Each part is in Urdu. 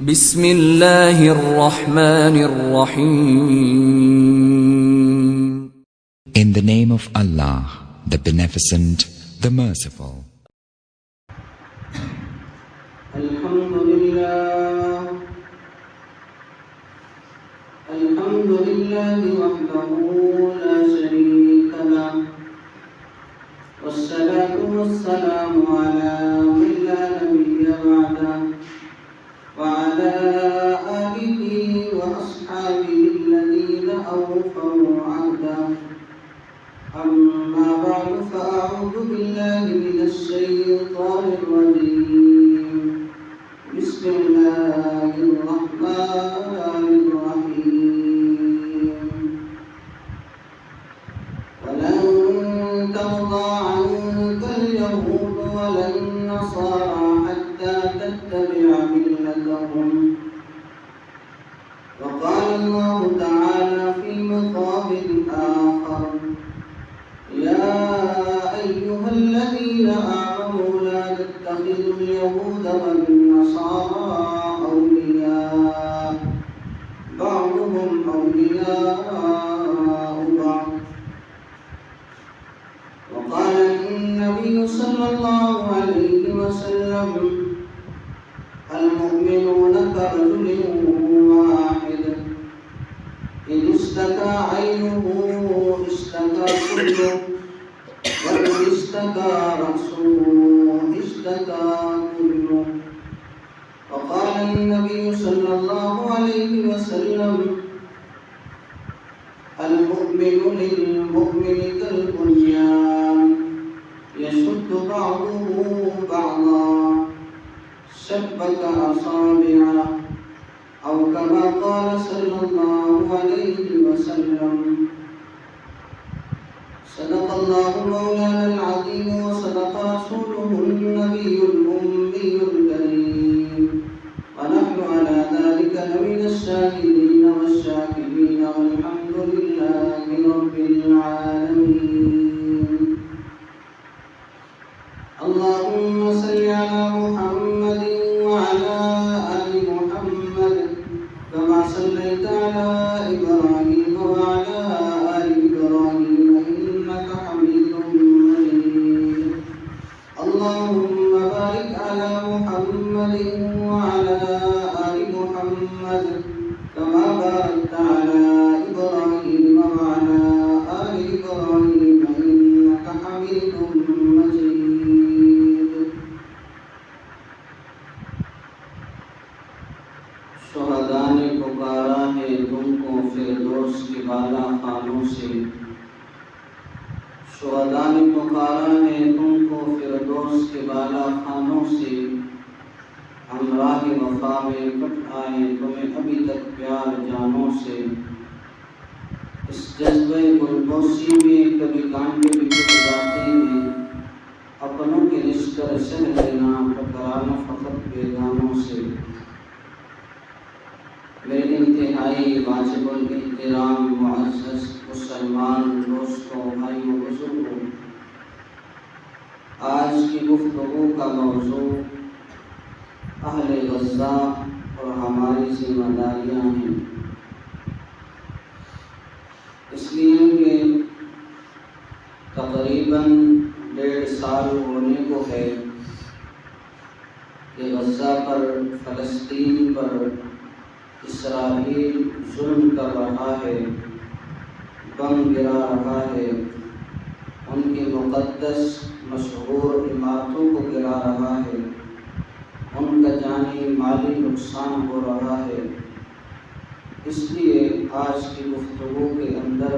بسم اللہ الرحمن الرحیم. In the name of Allah, the Beneficent, the Merciful. الحمد لله وحده لا شريك له والصلاة والسلام على من لا نبي بعده وعلى آله وأصحابه الذين أوفوا عهده. أما بعد فأعوذ بالله من الشيطان الرجيم. بسم الله الرحمن الرحيم. ولن ترضى عنك اليهود ولا النصارى حتى تتبع ملتهم. وقال الله تعالى في مقام آخر: يا أيها الذين آمنوا لا تتخذوا اليهود والنصارى أولياء بعضهم أولياء بعض. وقال النبي صلى الله عليه وسلم: المؤمنون كرجل واحد إن اشتكى عينه اشتكى كله وإن اشتكى رأسه اشتكى كله. وقال النبي صلى الله عليه وسلم: المؤمن للمؤمن كالبنيان يشد بعضه بعضا شبك أصابعه، أو كما قال صلى الله عليه وسلم. صدق الله مولانا العظيم وصدق رسوله النبي الأمي الكريم، ونحن على ذلك لمن الشاهدين والشاكرين، والحمد لله رب العالمين. اللهم صل على محمد وعلى آل محمد كما صليت على إبراهيم وعلى آل إبراهيم إنك حميد مجيد. اللهم بارك على محمد وعلى آل محمد كما باركت على إبراهيم وعلى آل إبراهيم إنك حميد مجيد. شہداء نے پکارا ہے تم کو فردوس کے بالا خانوں سے. شہداء نے پکارا ہے تم کو فردوس کے بالا خانوں سے. ہم راہ وفا میں کٹ آئے تمہیں ابھی تک پیار جانوں سے. اس جذبہ گلبوسی میں کبھی کانٹے بچھڑ جاتے ہیں. اپنوں کے لشکر سہ لینا ٹکرانا فقط بیگانوں سے. میرے انتہائی واجب الاحترام معزز مسلمان دوستوں بھائیوں بزرگوں، آج کی گفتگو کا موضوع اہل غزہ اور ہماری ذمہ داریاں ہیں. اس لیے کہ تقریباً 1.5 سال ہونے کو ہے کہ غزہ پر، فلسطین پر اسرائیل ظلم کر رہا ہے، بم گرا رہا ہے، ان کی مقدس مشہور عمارتوں کو گرا رہا ہے، ان کا جانی مالی نقصان ہو رہا ہے. اس لیے آج کی گفتگو کے اندر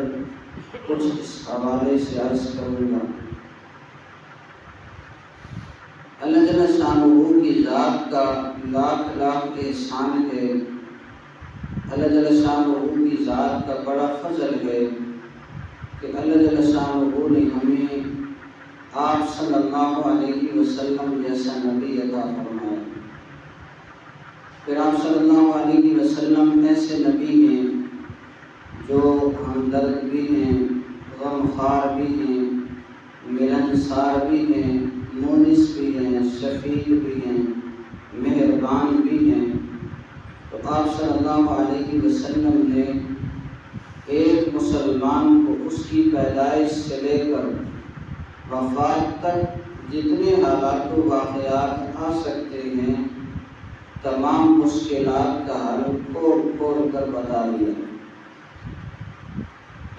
کچھ اس حوالے سے عرض کروں گا. اللہ جل شانہ کی ذات کا لاکھ لاکھ احسان ہے. اللہ جل شانہ کی ذات کا بڑا فضل ہے کہ اللہ جل شانہ نے ہمیں آپ صلی اللہ علیہ وسلم جیسا نبی عطا فرمایا. پھر آپ صلی اللہ علیہ وسلم ایسے نبی ہیں جو ہمدرد بھی ہیں، غمخوار بھی ہیں، ملنسار بھی ہیں، مونس بھی ہیں، شفیع بھی ہیں، مہربان بھی ہیں. آپ صلی اللہ علیہ وسلم نے ایک مسلمان کو اس کی پیدائش سے لے کر وفات تک جتنے حالات و واقعات آ سکتے ہیں تمام مشکلات کا حل کھول کھول کر بتا دیا۔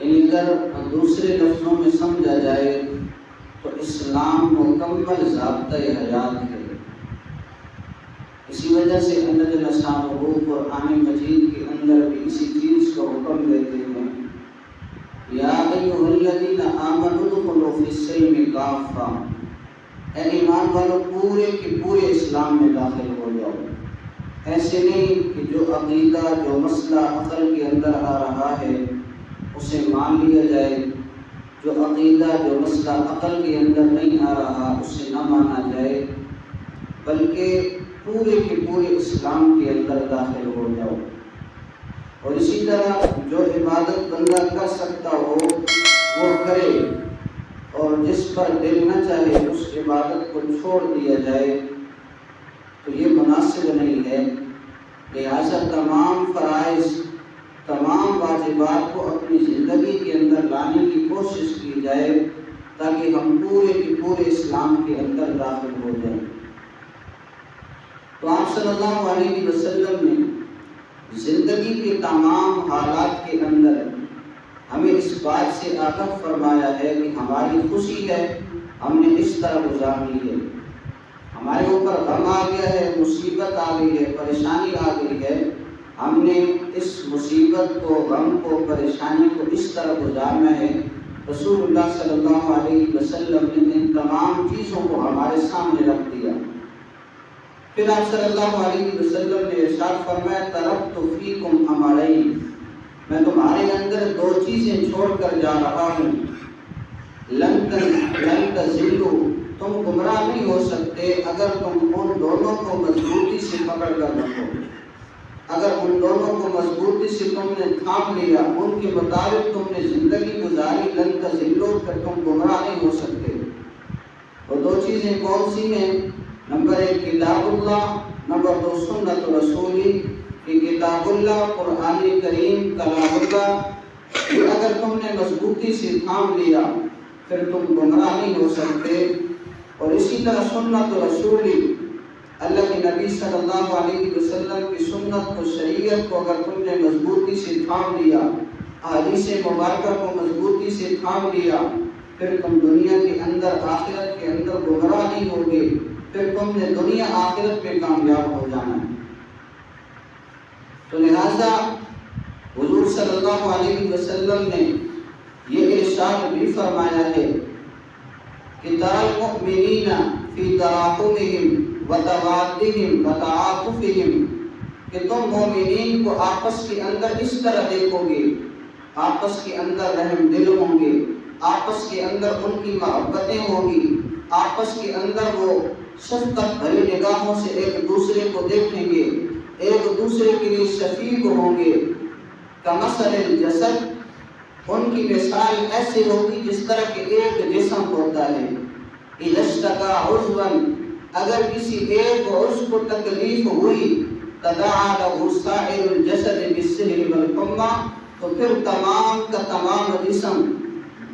اگر دوسرے لفظوں میں سمجھا جائے تو اسلام مکمل ضابطۂ حیات ہے۔ اسی وجہ سے اللہ جل شانہ قرآن مجید کے اندر بھی اسی چیز کو حکم دیتے ہیں، یا ایھا الذین آمنوا ادخلوا فی السلم کافہ، اے ایمان والو پورے کے پورے اسلام میں داخل ہو جاؤ۔ ایسے نہیں کہ جو عقیدہ جو مسئلہ عقل کے اندر آ رہا ہے اسے مان لیا جائے، جو عقیدہ جو مسئلہ عقل کے اندر نہیں آ رہا اسے نہ مانا جائے، بلکہ پورے کے پورے اسلام کے اندر داخل ہو جاؤ۔ اور اسی طرح جو عبادت بندہ کر سکتا ہو وہ کرے، اور جس پر دل نہ چاہے اس عبادت کو چھوڑ دیا جائے تو یہ مناسب نہیں ہے۔ لہذا تمام فرائض تمام واجبات کو اپنی زندگی کے اندر لانے کی کوشش کی جائے تاکہ ہم پورے کے پورے اسلام کے اندر داخل ہو جائیں۔ تو آپ صلی اللہ علیہ وسلم نے زندگی کے تمام حالات کے اندر ہمیں اس بات سے آگاہ فرمایا ہے کہ ہماری خوشی ہے ہم نے اس طرح گزارنی ہے، ہمارے اوپر غم آ گیا ہے، مصیبت آ گئی ہے، پریشانی آ گئی ہے، ہم نے اس مصیبت کو غم کو پریشانی کو اس طرح گزارنا ہے۔ رسول اللہ صلی اللہ علیہ وسلم نے ان تمام چیزوں کو ہمارے سامنے رکھ دیا۔ پھر آپ صلی اللہ علیہ وسلم نے ارشاد فرمایا ترکت فیکم امرین، میں تمہارے اندر دو چیزیں چھوڑ کر جا رہا ہوں، لن تضلوا، تم گمراہ نہیں ہو سکتے اگر تم ان دونوں کو مضبوطی سے پکڑ کر رکھو۔ اگر ان دونوں کو مضبوطی سے تم نے تھام لیا، ان کے مطابق تم نے زندگی گزاری، لن تضلوا، پھر تم گمراہ نہیں ہو سکتے۔ وہ دو چیزیں کون سی ہیں؟ نمبر 1 کتاب اللہ، نمبر 2 سنت رسولی۔ کہ کتاب اللہ قرآن کریم کلام اللہ یہ اگر تم نے مضبوطی سے تھام لیا پھر تم گمراہ نہیں ہو سکتے۔ اور اسی طرح سنت رسولی، اللہ کے نبی صلی اللہ علیہ وسلم کی سنت کو شریعت کو اگر تم نے مضبوطی سے تھام لیا، احادیث مبارکہ کو مضبوطی سے تھام لیا، پھر تم دنیا کے اندر آخرت کے اندر گمراہ نہیں ہوگے، پھر تم نے دنیا آخرت میں کامیاب ہو جانا ہے۔ تو لہذا حضور صلی اللہ علیہ وسلم نے یہ ارشاد بھی فرمایا ہے کہ ترى المؤمنین فی تراحمهم وتوادهم وتعاطفهم، کہ تم مومنین کو آپس کے اندر اس طرح دیکھو گے، آپس کے اندر رحم دل ہوں گے، آپس کے اندر ان کی محبتیں ہوں گی، آپس کے اندر وہ شفقت بھری نگاہوں سے ایک دوسرے کو دیکھیں گے، ایک دوسرے کے لیے شفیق ہوں گے۔ کمثل الجسد، ان کی مثال ایسے ہوگی جس طرح کہ ایک جسم ہوتا ہے، اذا اشتکا عضوا، اگر کسی ایک عضو کو تکلیف ہوئی، تداعی له سائر الجسد بالسہر والحمى، تو پھر تمام کا تمام جسم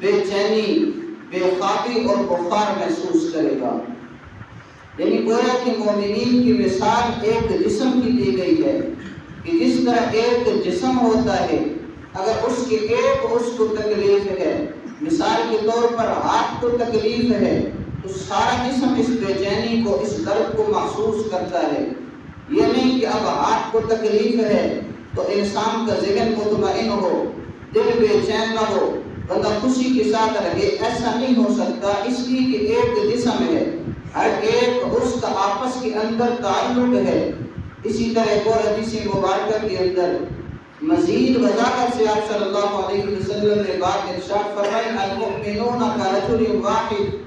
بے چینی، بے خوابی اور بخار محسوس کرے گا۔ یعنی گویا کہ مومنین کی مثال ایک جسم کی دی گئی ہے کہ جس طرح ایک جسم ہوتا ہے، اگر اس کے ایک عضو کو تکلیف ہے، مثال کے طور پر ہاتھ کو تکلیف ہے، تو سارا جسم اس بے چینی کو، اس درد کو محسوس کرتا ہے۔ یہ نہیں کہ اب ہاتھ کو تکلیف ہے تو انسان کا ذہن مطمئن ہو، دل بے چین نہ ہو، بندہ خوشی کے ساتھ رہے، ایسا نہیں ہو سکتا، اس لیے کہ ایک جسم ہے، ہر ایک عضو کا آپس کے اندر تعلق ہے۔ اسی طرح ایک اور حدیث مبارکہ کے اندر مزید وضاحت سے آپ صلی اللہ علیہ وسلم نے بات ارشاد فرمائی، المؤمنون کرجل واحد،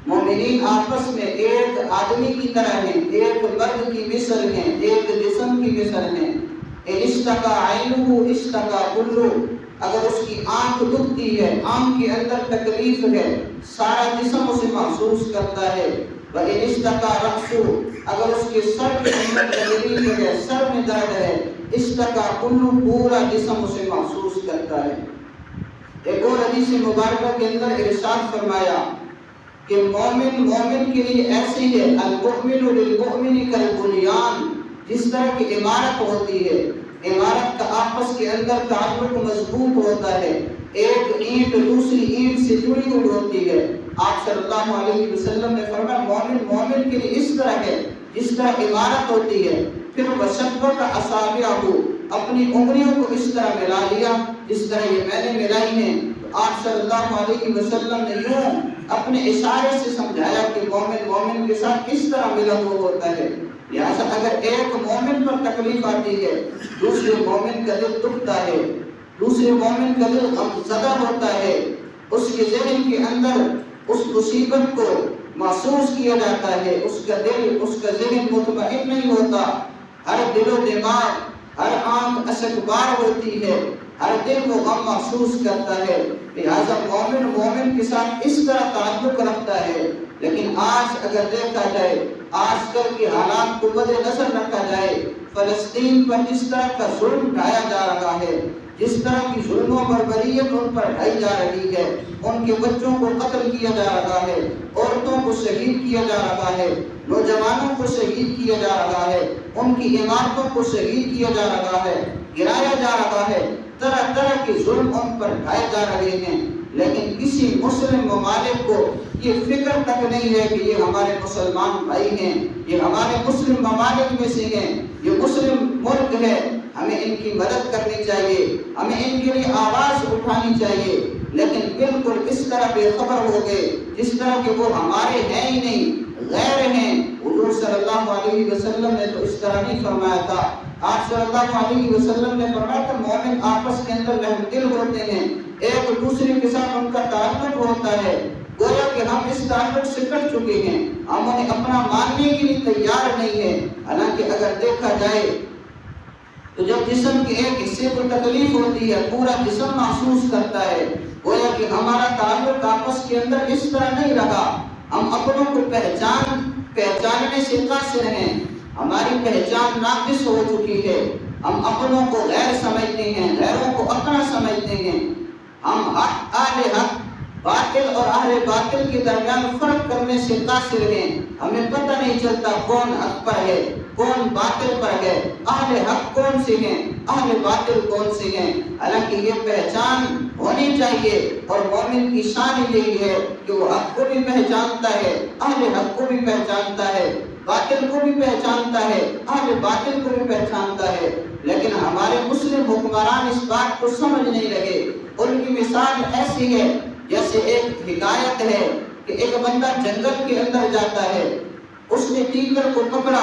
مومنین آپس میں ایک آدمی کی طرح ہیں، ایک مرد کی مثل ہیں، ایک جسم کی مثل ہیں۔ ان اشتکا عینہ اشتکا کلہ، اگر اس کی آنکھ دکھتی ہے، آنکھ کے اندر تکلیف ہے، سارا جسم اسے محسوس کرتا ہے۔ وَإِنِ اشْتَكَى رَأْسُهُ، اگر اس کے سر کے اندر تکلیف ہے، سر میں درد ہے، اشتکا کلو، پورا جسم اسے محسوس کرتا ہے۔ ایک اور حدیث مبارکہ کے اندر ارشاد فرمایا کہ مومن کے لیے ایسے ہے، المؤمن للمؤمن کالبنیان، جس طرح کی عمارت ہوتی ہے، عمارت کا آپس کے اندر تعلق مضبوط ہوتا ہے، ایک اینٹ دوسری اینٹ سے جڑی ہوئی ہوتی ہے۔ آپ صلی اللہ علیہ وسلم نے فرمایا مومن کے لیے اس طرح ہے جس طرح عمارت ہوتی ہے۔ پھر وشبک اصابعہ، اپنی انگلیوں کو اس طرح ملا لیا جس طرح یہ میں نے ملائی ہیں۔ تو آپ صلی اللہ علیہ وسلم نے یوں اپنے اشارے سے سمجھایا کہ مومن کے ساتھ کس طرح ملا ہوا ہوتا ہے۔ لہٰذا اگر ایک مومن پر تکلیف آتی ہے، دوسرے مومن کا دل دکھتا ہے، دوسرے مومن کا دل غمزدہ ہوتا ہے، اس کے ذہن کے اندر اس مصیبت کو محسوس کیا جاتا ہے، اس کا دل، اس کا ذہن مطمئن نہیں ہوتا، ہر دل و دماغ، ہر آنکھ اشکبار ہوتی ہے، ہر دل وہ غم محسوس کرتا ہے۔ لہٰذا مومن کے ساتھ اس طرح تعلق رکھتا ہے۔ لیکن آج اگر دیکھا جائے، آج کل کے حالات کو مد نظر رکھا جائے، فلسطین پر جس طرح کا ظلم ڈھایا جا رہا ہے، جس طرح کی ظلم و بربریت ان پر ڈھائی جا رہی ہے، ان کے بچوں کو قتل کیا جا رہا ہے، عورتوں کو شہید کیا جا رہا ہے، نوجوانوں کو شہید کیا جا رہا ہے، ان کی عمارتوں کو شہید کیا جا رہا ہے، گرایا جا رہا ہے، طرح طرح کے ظلم ان پر ڈھائے جا رہے ہیں۔ لیکن کسی مسلم ممالک کو یہ فکر تک نہیں ہے کہ یہ ہمارے مسلمان بھائی ہیں، یہ ہمارے مسلم ممالک میں سے ہیں، یہ مسلم ملک ہے، ہمیں ان کی مدد کرنی چاہیے، ہمیں ان کے لیے آواز اٹھانی چاہیے۔ لیکن بالکل اس طرح بے خبر ہو گئے جس طرح کہ وہ ہمارے ہیں ہی نہیں، غیر ہیں۔ حضور صلی اللہ علیہ وسلم نے تو اس طرح نہیں فرمایا تھا۔ آپ صلی اللہ علیہ وسلم نے فرمایا کہ مومن آپس کے اندر رحم دل ہوتے ہیں، ایک دوسرے کے ساتھ ان کا تعلق ہوتا ہے، گویا کہ ہم اس تعلق سے کٹ چکے ہیں، ہم انہیں اپنا ماننے کے لیے تیار نہیں ہیں۔ حالانکہ اگر دیکھا جائے تو جب جسم کے ایک حصے کو تکلیف ہوتی ہے، پورا جسم محسوس کرتا ہے، گویا کہ ہمارا تعلق آپس کے اندر اس طرح نہیں رہا۔ ہم اپنوں کو پہچاننے سے قاصر ہیں، ہماری پہچان ناقص ہو چکی ہے، ہم اپنوں کو غیر سمجھتے ہیں، غیروں کو اپنا سمجھتے ہیں، ہم حق اہل حق، باطل اور اہل باطل کے درمیان فرق کرنے سے قاصر ہیں۔ ہمیں پتہ نہیں چلتا کون حق پر ہے، کون باطل پر ہے، اہل حق کون سے ہیں، اہل باطل کون سے ہیں۔ حالانکہ یہ پہچان ہونی چاہیے، اور مومن کی شان یہی ہے کہ وہ حق کو بھی پہچانتا ہے، اہل حق کو بھی پہچانتا ہے، باطل کو بھی پہچانتا ہے، اہل باطل کو بھی پہچانتا ہے۔ لیکن ہمارے مسلم حکمران اس بات کو سمجھ نہیں لگے۔ ان کی مثال ایسی ہے جیسے ایک حکایت ہے کہ ایک بندہ جنگل کے اندر جاتا ہے، اس نے تیتر کو پکڑا،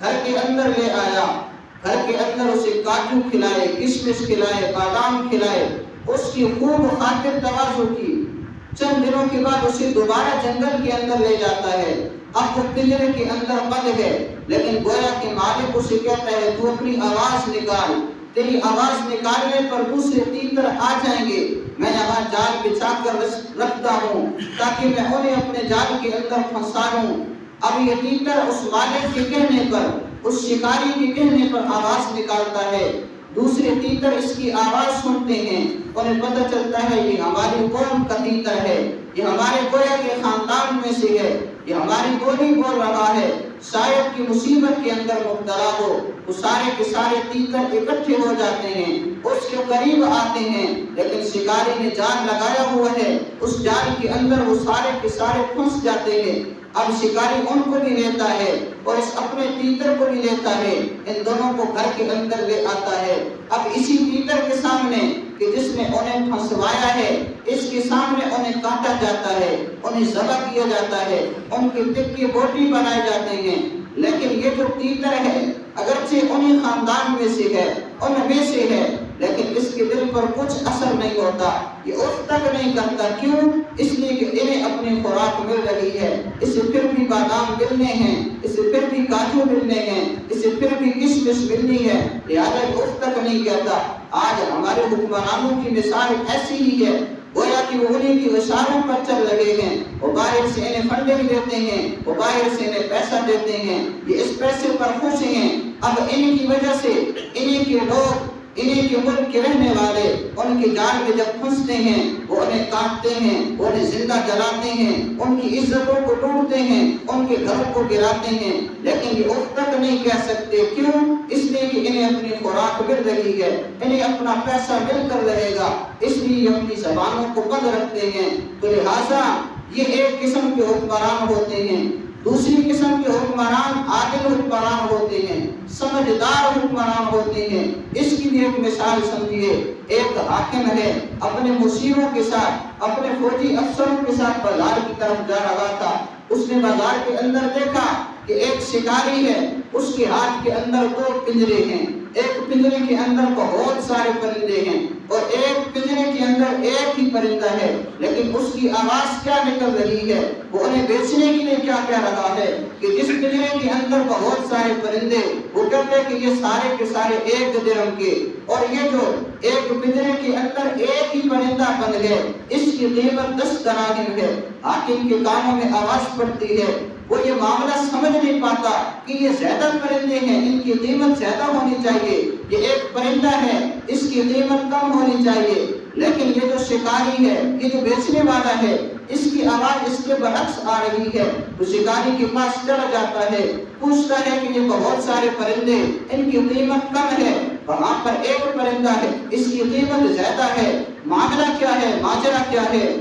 گھر کے اندر لے آیا، گھر کے اندر اسے کاجو کھلائے، کشمش کھلائے، بادام کھلائے، اس کی خوب خاطر تواضع کی۔ چند دنوں کے بعد اسے دوبارہ جنگل کے اندر لے جاتا ہے، اب وہ پنجرے کے اندر بند ہے، لیکن گویا کہ مالک اسے کہتا ہے تو اپنی آواز نکال، تیری آواز نکالنے پر دوسرے تیتر آ جائیں گے، میں یہاں جال بچھا کر رکھتا ہوں تاکہ میں انہیں اپنے جال کے اندر پھنسا لوں۔ اب یہ تیتر اس مالک کے کہنے پر، اس شکاری کے کہنے پر آواز نکالتا ہے، دوسرے تیتر اس کی آواز سنتے ہیں، انہیں پتہ چلتا ہے یہ ہماری قوم کا تیتر ہے، یہ ہمارے گویا کے خاندان میں سے ہے، یہ ہماری بولی بول رہا ہے، شاید کی مصیبت کے اندر مبتلا ہو۔ وہ سارے کے سارے تیتر اکٹھے ہو جاتے ہیں، اس کے قریب آتے ہیں، لیکن شکاری نے جال لگایا ہوا ہے، اس جال کے اندر وہ سارے کے سارے پھنس جاتے ہیں۔ اب شکاری ان کو بھی لیتا ہے اور اس اپنے تیتر کو بھی لیتا ہے، ان دونوں کو گھر کے اندر لے آتا ہے۔ اب اسی تیتر کے سامنے کہ جس نے انہیں پھنسوایا ہے، اس کے سامنے انہیں کاٹا جاتا ہے، انہیں ذبح کیا جاتا ہے، ان کے ٹکے بوٹی بنائے جاتے ہیں۔ لیکن یہ جو تیتر ہے اگرچہ انہیں خاندان میں سے ہے، ان میں سے ہے، لیکن اس کے دل پر کچھ اثر نہیں ہوتا، یہ اف تک نہیں کرتا۔ کیوں؟ اس لیے کہ انہیں اپنی خوراک مل رہی ہے، اسے پھر بھی بادام ملنے ہیں، اسے پھر بھی کاجو ملنے ہیں، اسے پھر بھی کشمش ملنی ہے، لہٰذا اف تک نہیں کہتا۔ آج ہمارے حکمرانوں کی مثال ایسی ہی ہے گویا کہ وہ انہیں کی اشاروں پر چل رہے ہیں، وہ باہر سے انہیں فنڈنگ دیتے ہیں، وہ باہر سے انہیں پیسہ دیتے ہیں، یہ اس پیسے پر خوش ہیں۔ اب ان کی وجہ سے انہیں کے لوگ، انہیں کے ملک کے رہنے والے ان کے جال میں جب پھنستے ہیں وہ انہیں کاٹتے ہیں، وہ انہیں زندہ جلاتے ہیں، ان کی عزتوں کو ٹوٹتے ہیں، ان کے گھروں کو گراتے ہیں، لیکن یہ اف تک نہیں کہہ سکتے۔ کیوں؟ اس لیے کہ انہیں اپنی خوراک مل رہی ہے، انہیں اپنا پیسہ مل کر رہے گا، اس لیے یہ اپنی زبانوں کو بند رکھتے ہیں۔ تو لہٰذا یہ ایک قسم کے حکمران ہوتے ہیں۔ دوسری قسم کے حکمران عادل حکمران ہوتے ہیں، سمجھدار حکمران ہوتے ہیں۔ اس کی بھی ایک مثال سمجھیے، ایک حاکم ہے، اپنے مشیروں کے ساتھ، اپنے فوجی افسروں کے ساتھ بازار کی طرف جا رہا تھا۔ اس نے بازار کے اندر دیکھا کہ ایک شکاری ہے، اس کے ہاتھ کے اندر 2 پنجرے ہیں، ایک پنجرے کے اندر بہت سارے پرندے ہیں اور ایک پنجرے کے اندر ایک ہی پرندہ ہے، لیکن اس کی آواز کیا نکل رہی ہے، وہ انہیں بیچنے کے لیے کیا کہہ رہا ہے کہ جس پنجرے کے اندر بہت سارے پرندے، وہ کہتے ہیں کہ یہ سارے کے سارے 1 درہم کے، اور یہ جو ایک پنجرے کے اندر ایک ہی پرندہ بن گئے، اس کی قیمت 10 دراہم ہے۔ حاکم کے کانوں میں آواز پڑتی ہے، وہ یہ معاملہ سمجھ نہیں پاتا کہ یہ زیادہ پرندے ہیں، ان کی قیمت زیادہ ہونی چاہیے، یہ ایک پرندہ ہے، اس کی قیمت کم ہونی چاہیے، لیکن یہ جو شکاری ہے، یہ جو بیچنے والا ہے، اس کی آواز اس کے برعکس آ رہی ہے۔ تو شکاری کے پاس چلا جاتا ہے، پوچھتا ہے کہ یہ بہت سارے پرندے، ان کی قیمت کم ہے، وہاں پر ایک پرندہ ہے، اس کی قیمت زیادہ ہے، معاملہ کیا ہے، ماجرا کیا ہے؟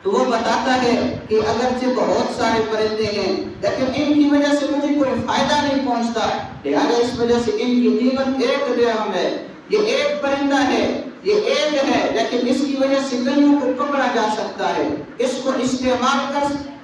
تو وہ بتاتا ہے کہ اگرچہ بہت سارے پرندے ہیں لیکن ان کی وجہ سے مجھے کوئی فائدہ نہیں پہنچتا، لہٰذا اس وجہ سے ان کی قیمت 1 درہم ہے۔ یہ ایک پرندہ ہے، یہ ایک ہے، لیکن اس کی وجہ سے کئیوں کو پکڑا جا سکتا ہے، اس کو استعمال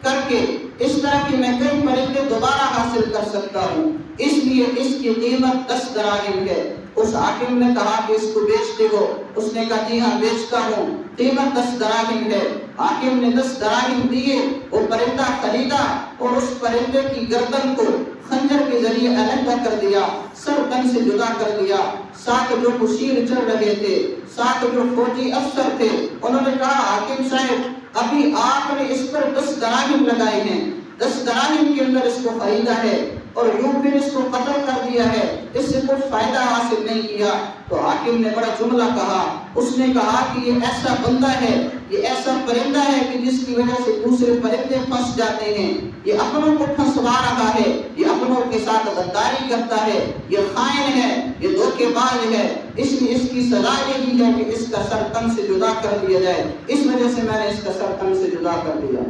کر کے اس طرح کی میں کئی پرندے دوبارہ حاصل کر سکتا ہوں، اس لیے اس کی قیمت 10 دراہم ہے۔ اس حاکم نے کہا کہ اس کو بیچتے ہو؟ اس نے کہا جی ہاں بیچتا ہوں، قیمت 10 دراہم ہے۔ حاکم نے 10 دراہم دیے، وہ پرندہ خریدا اور اس پرندے کی گردن کو خنجر کے ذریعے علیحدہ کر دیا، سر تن سے جدا کر دیا۔ ساتھ جو مشیر چل رہے تھے، ساتھ جو فوجی افسر تھے، انہوں نے کہا حاکم صاحب ابھی آپ نے اس پر 10 دراہم لگائے ہیں، 10 دراہم کے اندر اس کو خریدا ہے اور یوں پھر اس کو قتل کر دیا ہے، اس سے کچھ فائدہ حاصل نہیں کیا۔ تو حاکم نے بڑا جملہ کہا، اس نے کہا کہ یہ ایسا بندہ ہے، یہ ایسا پرندہ ہے کہ جس کی وجہ سے دوسرے پرندے پھنس جاتے ہیں، یہ اپنوں کو پھنسوا رہا ہے، یہ اپنوں کے ساتھ غداری کرتا ہے، یہ خائن ہے، یہ دھوکے باز ہے، اس لیے اس کی سزا یہی ہے کہ اس کا سر تن سے جدا کر دیا جائے، اس وجہ سے میں نے اس کا سر تن سے جدا کر دیا۔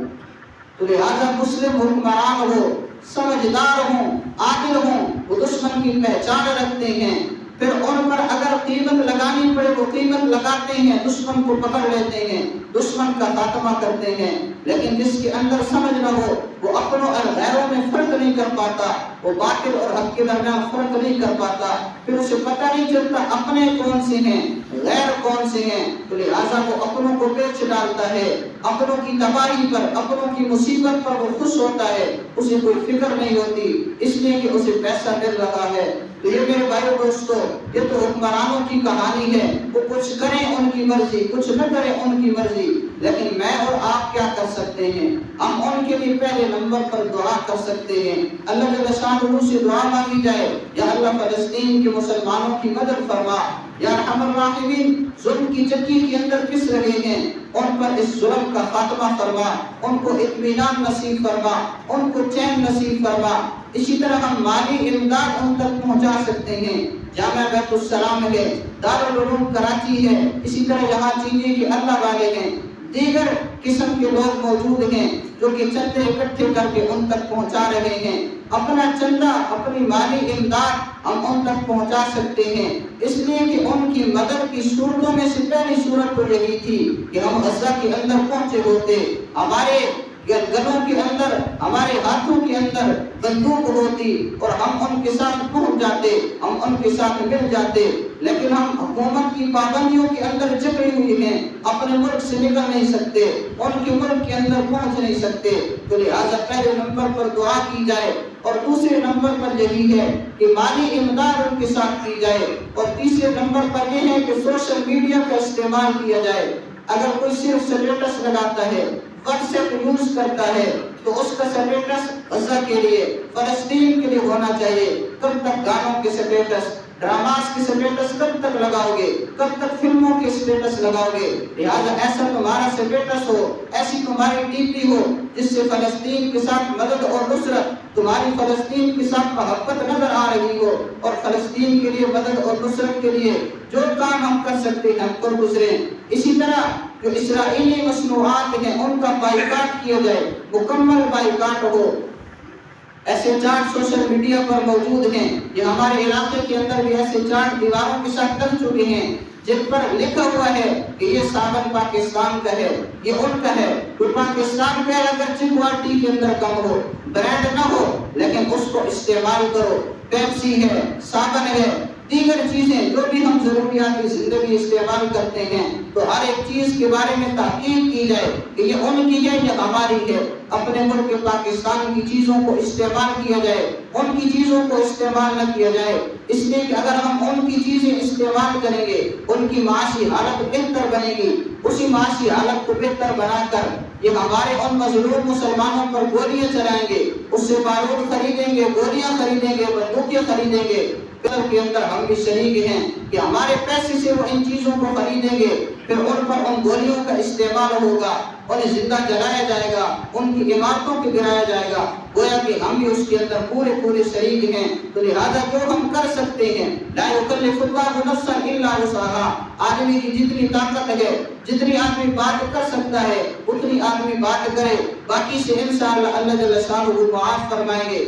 تو لہٰذا مسلم حکمران ہو، سمجھدار ہوں، عادل ہوں، وہ دشمن کی پہچان رکھتے ہیں، پھر ان پر اگر قیمت لگانی پڑے وہ قیمت لگاتے ہیں، دشمن کو پکڑ لیتے ہیں، دشمن کا خاتمہ کرتے ہیں۔ لیکن جس کے اندر سمجھ نہ ہو، وہ اپنوں اور غیروں میں فرق نہیں کر پاتا، وہ باطل اور حق کے درمیان فرق نہیں کر پاتا، پھر اسے پتہ نہیں چلتا اپنے کون سے ہیں، غیر کون سے ہیں، تو لہٰذا وہ اپنوں کو بیچ ڈالتا ہے، اپنوں کی تباہی پر، اپنوں کی مصیبت پر وہ خوش ہوتا ہے، اسے کوئی فکر نہیں ہوتی، اس لیے کہ اسے پیسہ مل رہا ہے۔ تو یہ میرے بھائیو دوستو، یہ تو حکمرانوں کی کہانی ہے، وہ کچھ کریں ان کی مرضی، کچھ نہ کریں ان کی مرضی، لیکن میں اور آپ کیا کر سکتے ہیں؟ ہم ان کے لیے پہلے نمبر پر دعا کر سکتے ہیں، اللہ جل شانہ سے دعا مانگی جائے، یا اللہ فلسطین کے مسلمانوں کی مدد فرما، یا ارحم الراحمین، ظلم کی چکی کے اندر پس رہے ہیں، ان پر اس ظلم کا خاتمہ فرما، ان کو اطمینان نصیب فرما، ان کو چین نصیب فرما۔ اسی طرح ہم مالی امداد ان تک پہنچا سکتے ہیں، جامعہ بیت السلام ہے، دارالعلوم کراچی ہے، اسی طرح یہاں چینی کے اللہ والے ہیں، دیگر قسم کے لوگ موجود ہیں جو کہ چندے اکٹھے کر کے ان تک پہنچا رہے ہیں۔ اپنا چندہ، اپنی مالی امداد ہم ان تک پہنچا سکتے ہیں، اس لیے کہ ان کی مدد کی صورتوں میں سے پہلی صورت تو یہی تھی کہ ہم غزہ کے اندر پہنچے ہوتے، ہمارے گلوں کے اندر، ہمارے ہاتھوں کے اندر بندوق ہوتی اور ہم ان کے ساتھ پہنچ جاتے، ہم ان کے ساتھ مل جاتے، لیکن ہم حکومت کی پابندیوں کے اندر جکڑے ہوئے ہیں، اپنے ملک سے نکل نہیں سکتے، ان کے ملک کے اندر پہنچ نہیں سکتے۔ تو لہٰذا پہلے نمبر پر دعا کی جائے، اور دوسرے نمبر پر یہی ہے کہ مالی امداد ان کے ساتھ کی جائے، اور تیسرے نمبر پر یہ ہے کہ سوشل میڈیا کا استعمال کیا جائے۔ اگر کوئی صرف اسٹیٹس لگاتا ہے، واٹس ایپ یوز کرتا ہے، تو اس کا اسٹیٹس غزہ کے لیے، فلسطین کے لیے ہونا چاہیے۔ کب تک گانوں کے اسٹیٹس، ڈراماز کے اسٹیٹس کب تک لگاؤ گے؟ کب تک فلموں کے اسٹیٹس لگاؤ گے؟ لہٰذا ایسا تمہارا اسٹیٹس ہو، ایسی تمہاری ڈی پی ہو جس سے فلسطین کے ساتھ مدد اور نصرت، تمہاری فلسطین کے ساتھ محبت نظر آ رہی ہو، اور فلسطین کے لیے مدد اور نصرت کے لیے جو کام ہم کر سکتے ہیں ہم کر گزریں۔ اسی طرح جو اسرائیلی مصنوعات ہیں ان کا بائیکاٹ کیا جائے، مکمل بائیکاٹ ہو۔ ایسے چارٹ سوشل میڈیا پر موجود ہیں، یہ ہمارے علاقے کے اندر بھی ایسے چارٹ دیواروں کے ساتھ لگ چکے ہیں جن پر لکھا ہوا ہے کہ یہ صابن پاکستان کا ہے، یہ ان کا ہے۔ تو پاکستان کا ہے، اگرچہ کوالٹی کے اندر کم ہو، برانڈ نہ ہو، لیکن اس کو استعمال کرو۔ پیپسی ہے، صابن ہے، دیگر چیزیں جو بھی ہم ضروریات کی زندگی استعمال کرتے ہیں، تو ہر ایک چیز کے بارے میں تحقیق کی جائے کہ یہ ان کی ہے یا ہماری ہے۔ اپنے ملک پاکستان کی چیزوں کو استعمال کیا جائے، ان کی چیزوں کو استعمال نہ کیا جائے، اس لیے کہ اگر ہم ان کی چیزیں استعمال کریں گے ان کی معاشی حالت بہتر بنے گی۔ اسی معاشی حالت کو بہتر بنا کر یہ ہمارے ان مظلوم مسلمانوں پر گولیاں چلائیں گے، اس سے بارود خریدیں گے، گولیاں خریدیں گے، بندوقیں خریدیں گے۔ کے اندر ہم بھی شریک ہیں کہ ہمارے پیسے سے وہ ان چیزوں کو خریدیں گے، پھر ان پر ان گولیوں کا استعمال ہوگا، انہیں زندہ جلایا جائے گا، ان کی عمارتوں کو گرایا جائے گا، گویا کہ ہم بھی اس کے اندر پورے شریک ہیں۔ تو لہذا جو ہم کر سکتے ہیں، لا یکلف اللہ نفسا الا وسعها، آدمی کی جتنی طاقت ہے، جتنی آدمی بات کر سکتا ہے اتنی آدمی بات کرے، باقی سے انشاءاللہ اللہ جل شانہ معاف فرمائیں گے۔